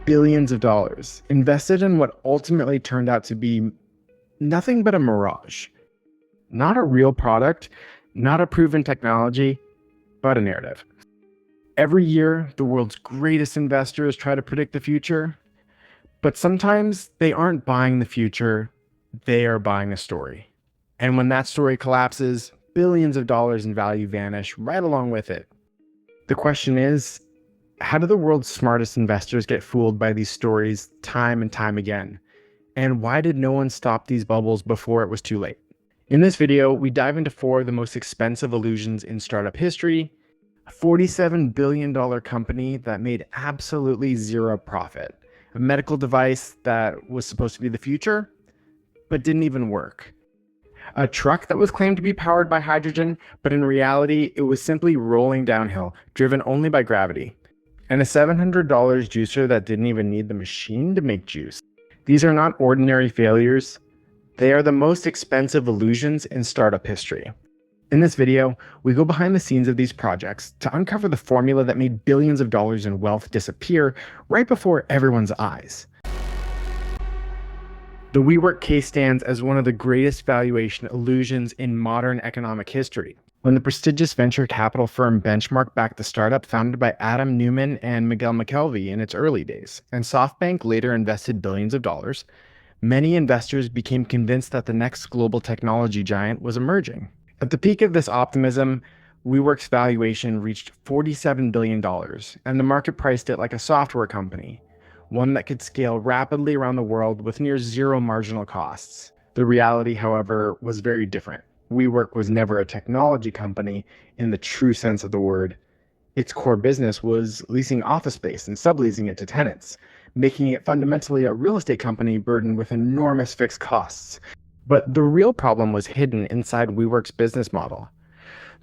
billions of dollars invested in what ultimately turned out to be nothing but a mirage. Not a real product, not a proven technology, but a narrative. Every year, the world's greatest investors try to predict the future, but sometimes they aren't buying the future, they are buying a story. And when that story collapses, billions of dollars in value vanish right along with it. The question is, how do the world's smartest investors get fooled by these stories time and time again? And why did no one stop these bubbles before it was too late? In this video, we dive into 4 of the most expensive illusions in startup history, a $47 billion company that made absolutely zero profit, a medical device that was supposed to be the future, but didn't even work, a truck that was claimed to be powered by hydrogen, but in reality, it was simply rolling downhill, driven only by gravity, and a $700 juicer that didn't even need the machine to make juice. These are not ordinary failures. They are the most expensive illusions in startup history. In this video, we go behind the scenes of these projects to uncover the formula that made billions of dollars in wealth disappear right before everyone's eyes. The WeWork case stands as one of the greatest valuation illusions in modern economic history. When the prestigious venture capital firm Benchmark backed the startup founded by Adam Neumann and Miguel McKelvey in its early days, and SoftBank later invested billions of dollars, many investors became convinced that the next global technology giant was emerging. At the peak of this optimism, WeWork's valuation reached $47 billion, and the market priced it like a software company, one that could scale rapidly around the world with near zero marginal costs. The reality, however, was very different. WeWork was never a technology company in the true sense of the word. Its core business was leasing office space and subleasing it to tenants, making it fundamentally a real estate company burdened with enormous fixed costs. But the real problem was hidden inside WeWork's business model.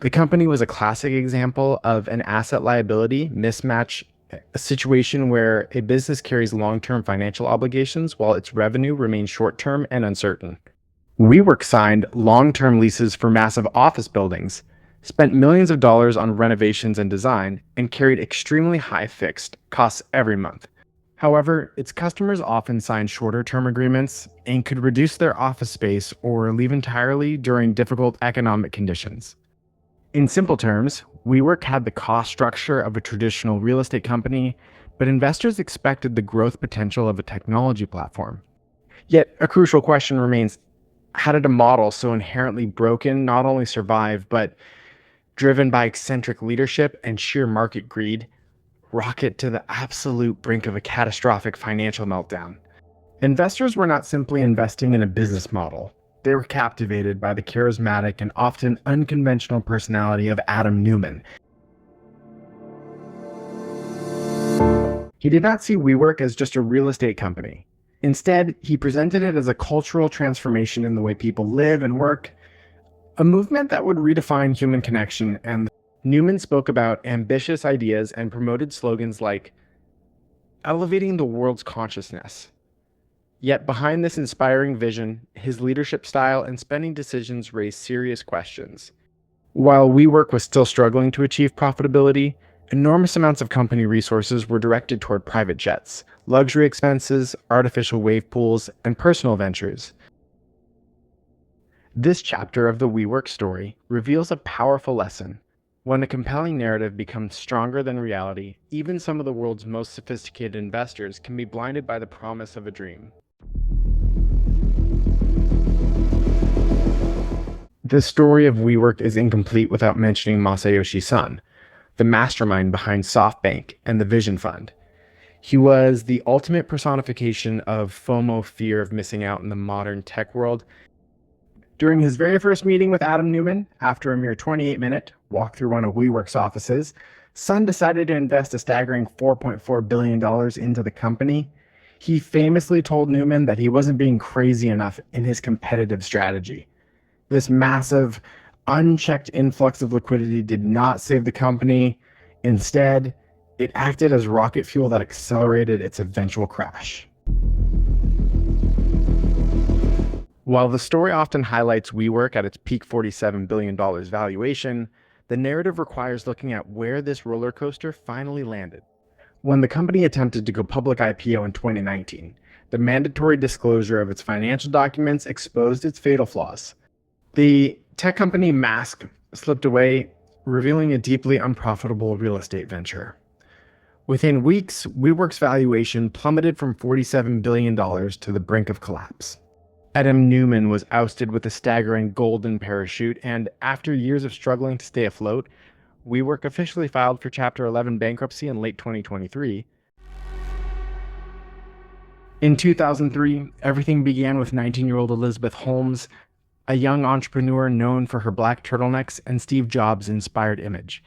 The company was a classic example of an asset-liability mismatch, a situation where a business carries long-term financial obligations while its revenue remains short-term and uncertain. WeWork signed long-term leases for massive office buildings, spent millions of dollars on renovations and design, and carried extremely high fixed costs every month. However, its customers often signed shorter-term agreements and could reduce their office space or leave entirely during difficult economic conditions. In simple terms, WeWork had the cost structure of a traditional real estate company, but investors expected the growth potential of a technology platform. Yet, a crucial question remains, how did a model so inherently broken not only survive, but driven by eccentric leadership and sheer market greed, rocket to the absolute brink of a catastrophic financial meltdown? Investors were not simply investing in a business model. They were captivated by the charismatic and often unconventional personality of Adam Neumann. He did not see WeWork as just a real estate company. Instead, he presented it as a cultural transformation in the way people live and work, a movement that would redefine human connection. And Neumann spoke about ambitious ideas and promoted slogans like elevating the world's consciousness. Yet behind this inspiring vision, his leadership style and spending decisions raised serious questions. While WeWork was still struggling to achieve profitability, enormous amounts of company resources were directed toward private jets, luxury expenses, artificial wave pools, and personal ventures. This chapter of the WeWork story reveals a powerful lesson. When a compelling narrative becomes stronger than reality, even some of the world's most sophisticated investors can be blinded by the promise of a dream. The story of WeWork is incomplete without mentioning Masayoshi Son, the mastermind behind SoftBank and the Vision Fund. He was the ultimate personification of FOMO, fear of missing out in the modern tech world. During his very first meeting with Adam Neumann, after a mere 28-minute walk through one of WeWork's offices, Son decided to invest a staggering $4.4 billion into the company. He famously told Neumann that he wasn't being crazy enough in his competitive strategy. This massive, unchecked influx of liquidity did not save the company. Instead, it acted as rocket fuel that accelerated its eventual crash. While the story often highlights WeWork at its peak $47 billion valuation, the narrative requires looking at where this roller coaster finally landed. When the company attempted to go public IPO in 2019, the mandatory disclosure of its financial documents exposed its fatal flaws. The tech company mask slipped away, revealing a deeply unprofitable real estate venture. Within weeks, WeWork's valuation plummeted from $47 billion to the brink of collapse. Adam Neumann was ousted with a staggering golden parachute, and after years of struggling to stay afloat, WeWork officially filed for Chapter 11 bankruptcy in late 2023. In 2003, everything began with 19-year-old Elizabeth Holmes, a young entrepreneur known for her black turtlenecks and Steve Jobs-inspired image,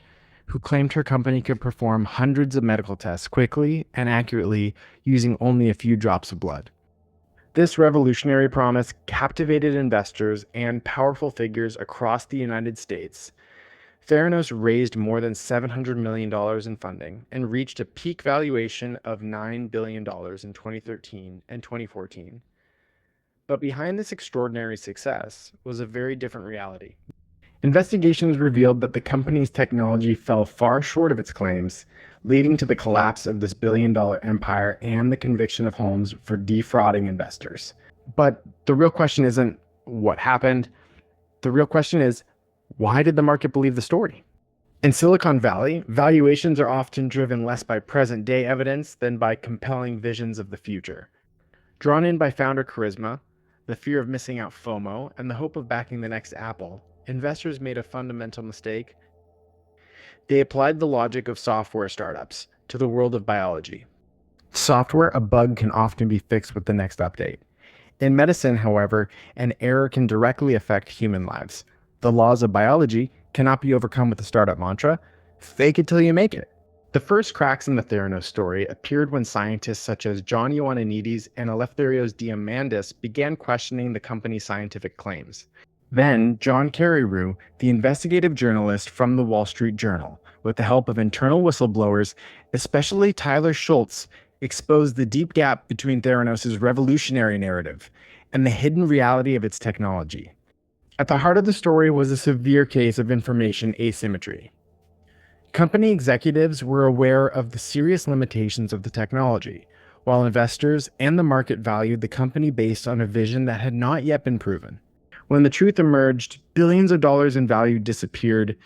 who claimed her company could perform hundreds of medical tests quickly and accurately using only a few drops of blood. This revolutionary promise captivated investors and powerful figures across the United States. Theranos raised more than $700 million in funding and reached a peak valuation of $9 billion in 2013 and 2014. But behind this extraordinary success was a very different reality. Investigations revealed that the company's technology fell far short of its claims, leading to the collapse of this billion-dollar empire and the conviction of Holmes for defrauding investors. But the real question isn't what happened. The real question is, why did the market believe the story? In Silicon Valley, valuations are often driven less by present-day evidence than by compelling visions of the future. Drawn in by founder charisma, the fear of missing out FOMO, and the hope of backing the next Apple, investors made a fundamental mistake. They applied the logic of software startups to the world of biology. Software, a bug can often be fixed with the next update. In medicine, however, an error can directly affect human lives. The laws of biology cannot be overcome with the startup mantra, fake it till you make it. The first cracks in the Theranos story appeared when scientists such as John Ioannidis and Eleftherios Diamandis began questioning the company's scientific claims. Then, John Carreyrou, the investigative journalist from the Wall Street Journal, with the help of internal whistleblowers, especially Tyler Schultz, exposed the deep gap between Theranos' revolutionary narrative and the hidden reality of its technology. At the heart of the story was a severe case of information asymmetry. Company executives were aware of the serious limitations of the technology, while investors and the market valued the company based on a vision that had not yet been proven. When the truth emerged, billions of dollars in value disappeared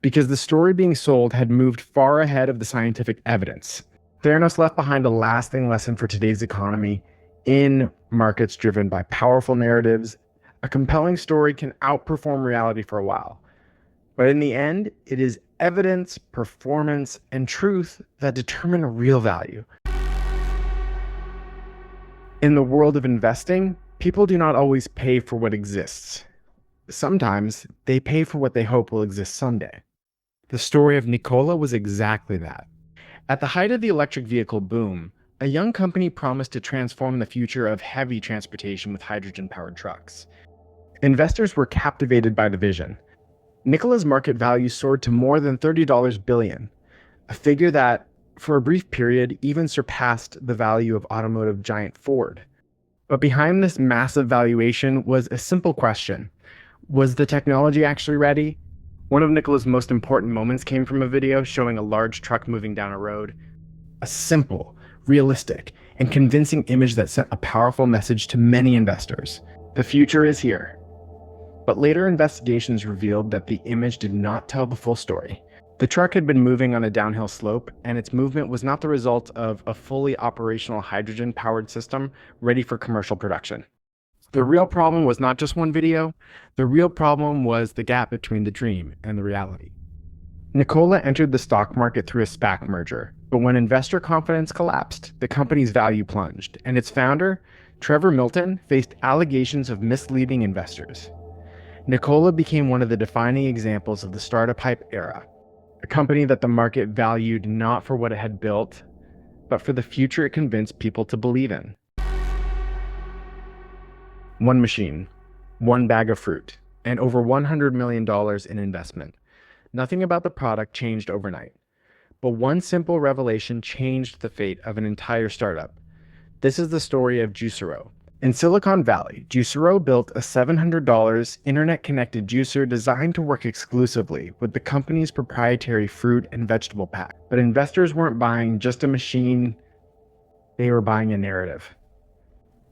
because the story being sold had moved far ahead of the scientific evidence. Theranos left behind a lasting lesson for today's economy. In markets driven by powerful narratives, a compelling story can outperform reality for a while. But in the end, it is evidence, performance, and truth that determine real value. In the world of investing, people do not always pay for what exists. Sometimes they pay for what they hope will exist someday. The story of Nikola was exactly that. At the height of the electric vehicle boom, a young company promised to transform the future of heavy transportation with hydrogen-powered trucks. Investors were captivated by the vision. Nikola's market value soared to more than $30 billion, a figure that, for a brief period, even surpassed the value of automotive giant Ford. But behind this massive valuation was a simple question. Was the technology actually ready? One of Nikola's most important moments came from a video showing a large truck moving down a road. A simple, realistic, and convincing image that sent a powerful message to many investors. The future is here. But later investigations revealed that the image did not tell the full story. The truck had been moving on a downhill slope, and its movement was not the result of a fully operational hydrogen-powered system ready for commercial production. The real problem was not just one video. The real problem was the gap between the dream and the reality. Nikola entered the stock market through a SPAC merger, but when investor confidence collapsed, the company's value plunged, and its founder, Trevor Milton, faced allegations of misleading investors. Nikola became one of the defining examples of the startup hype era, a company that the market valued not for what it had built, but for the future it convinced people to believe in. One machine, one bag of fruit, and over $100 million in investment. Nothing about the product changed overnight, but one simple revelation changed the fate of an entire startup. This is the story of Juicero, In Silicon Valley, Juicero built a $700 internet-connected juicer designed to work exclusively with the company's proprietary fruit and vegetable pack. But investors weren't buying just a machine, they were buying a narrative.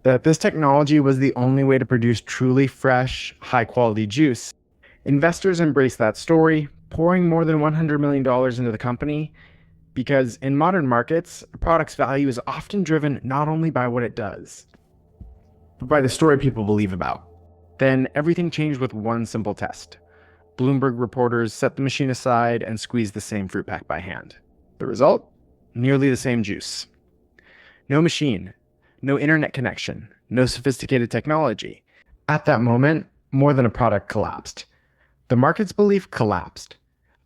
That this technology was the only way to produce truly fresh, high-quality juice. Investors embraced that story, pouring more than $100 million into the company, because in modern markets, a product's value is often driven not only by what it does, but by the story people believe about. Then everything changed with one simple test. Bloomberg reporters set the machine aside and squeezed the same fruit pack by hand. The result? Nearly the same juice. No machine, no internet connection, no sophisticated technology. At that moment, more than a product collapsed. The market's belief collapsed.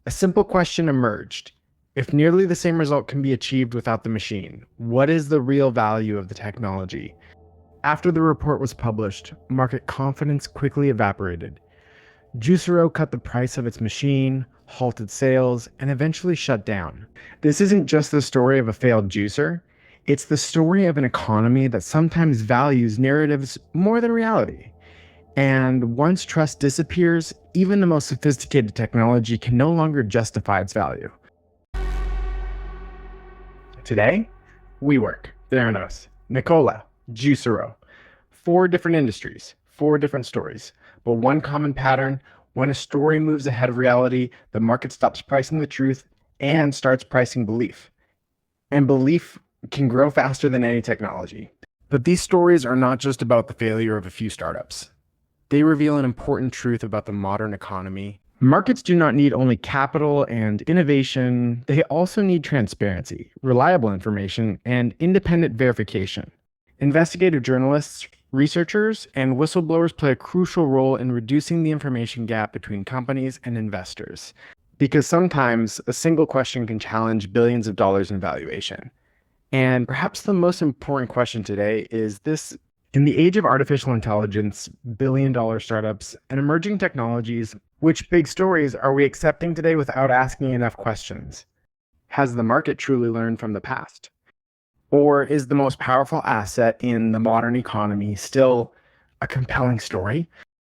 A simple question emerged. If nearly the same result can be achieved without the machine, what is the real value of the technology? After the report was published, market confidence quickly evaporated. Juicero cut the price of its machine, halted sales, and eventually shut down. This isn't just the story of a failed juicer, it's the story of an economy that sometimes values narratives more than reality. And once trust disappears, even the most sophisticated technology can no longer justify its value. Today, WeWork, Theranos, Nikola, Juicero. 4 different industries, 4 different stories, but one common pattern: when a story moves ahead of reality, the market stops pricing the truth and starts pricing belief. And belief can grow faster than any technology. But these stories are not just about the failure of a few startups. They reveal an important truth about the modern economy. Markets do not need only capital and innovation, they also need transparency, reliable information, and independent verification. Investigative journalists, researchers, and whistleblowers play a crucial role in reducing the information gap between companies and investors, because sometimes a single question can challenge billions of dollars in valuation. And perhaps the most important question today is this: in the age of artificial intelligence, billion-dollar startups, and emerging technologies, which big stories are we accepting today without asking enough questions? Has the market truly learned from the past? Or is the most powerful asset in the modern economy still a compelling story